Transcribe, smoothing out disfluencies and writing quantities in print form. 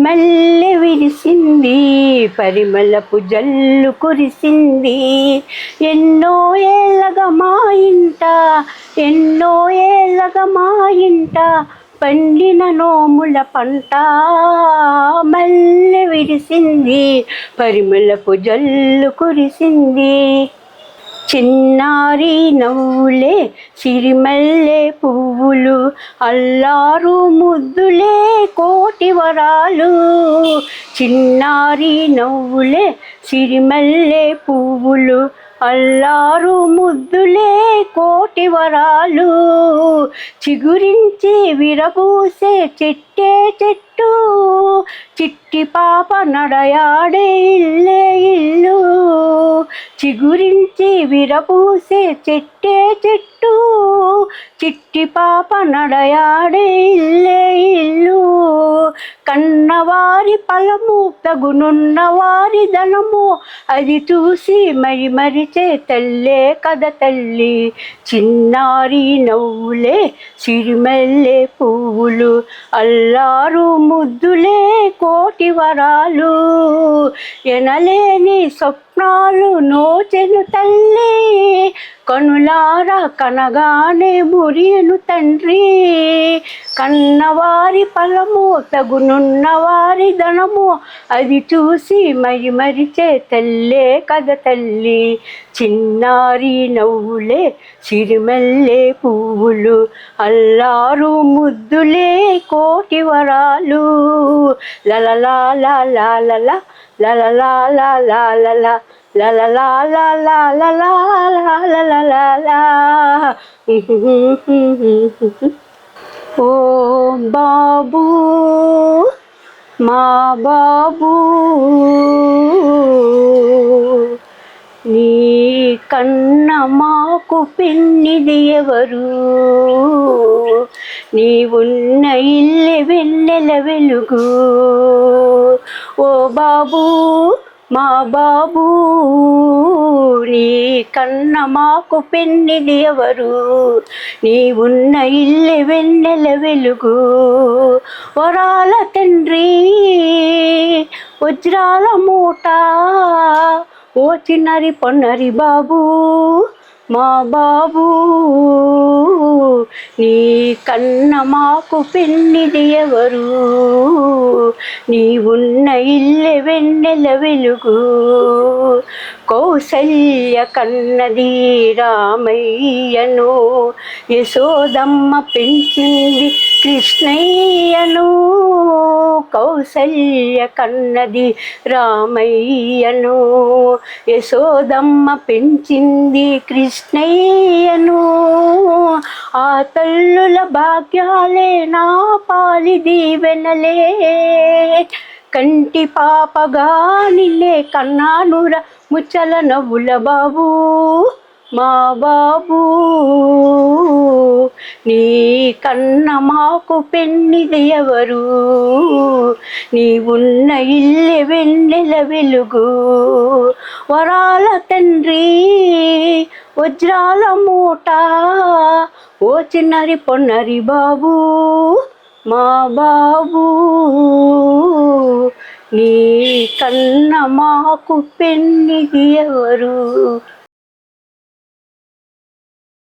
సిరిమల్లె విరిసింది, పరిమళపు జల్లు కురిసింది. ఎన్నో ఏళ్ళగా మా ఇంట, ఎన్నో ఏళ్ళగా మా ఇంట పండిన నోముల పంట. మల్లె విరిసింది, పరిమళపు జల్లు కురిసింది. చిన్నారి నవ్వులే సిరిమల్లె పువ్వులు, అల్లారు ముద్దులే కోటి వరాలు. చిన్నారి నవ్వులే సిరిమల్లె పువ్వులు, అల్లారు ముద్దులే కోటి వరాలు. చిగురించి విరబూసే చెట్టే చెట్టు, చిట్టి పాప నడయాడే ఇల్లే ఇల్లు. చిగురించి విరబూసే చెట్టే చెట్టు, చిట్టి పాప నడయాడే ఇల్లే ఇల్లు. కన్నవారి ఫలము, తగునున్న వారి ధనము, అది చూసి మరిచే తల్లే కథ తల్లి. చిన్నారి నవ్వులే సిరిమల్లె పువ్వులు, అల్లారు ముద్దులే కోటి వరాలు. ఎనలేని స్వప్నాలు నోచెను తల్లి, కనులారా కనగానే మురియను తండ్రి. కన్నవారి ఫలము, తగునున్న వారి ధనము, అది చూసి మరిచే తల్లే కథ తల్లి. చిన్నారి నవ్వులే సిరిమల్లె పువ్వులు, అల్లారు ముద్దులే కోటి వరాలు. లలలా లాలా లలా, లలలా లాలా లలా, లలలా లాలా లలా. ఓ బాబు మా బాబు, నీ కన్న మాకు పెన్నిది ఎవరు? నీవున్న ఇల్లె వెన్నెల వెలుగు. ఓ బాబు మా బాబు, నీ కన్న మాకు పెన్నిది ఎవరు? నీవున్న ఇల్లె వెన్నెల వెలుగు. వరాల తండ్రి వజ్రాల మూట, ఓ చిన్నరి పొన్నరి బాబు మా బాబు, నీ కన్న మాకు పెన్నిది ఎవరు? నీవున్న ఇల్లె వెన్నెల వెలుగు. కౌసల్య కన్నది రామయ్యను, యశోదమ్మ పెంచింది కృష్ణయ్యను. కౌసల్య కన్నది రామయ్యను, యశోదమ్మ పెంచింది కృష్ణయ్యను. ఆ తల్లుల భాగ్యాలే నా పాలి దీవెనలే, కంటి పాపగా నిన్నే కన్నానురా ముచ్చల నవ్వుల బాబు మా బాబు. నీ కన్న మాకు పెన్నిది ఎవరు? నీవున్న ఇల్లె వెన్నెల వెలుగు. వరాల తండ్రి వజ్రాల మూట, ఓ చిన్నరి పొన్నరి బాబు మా బాబు, నీ కన్న మాకు పెన్నిది ఎవరు?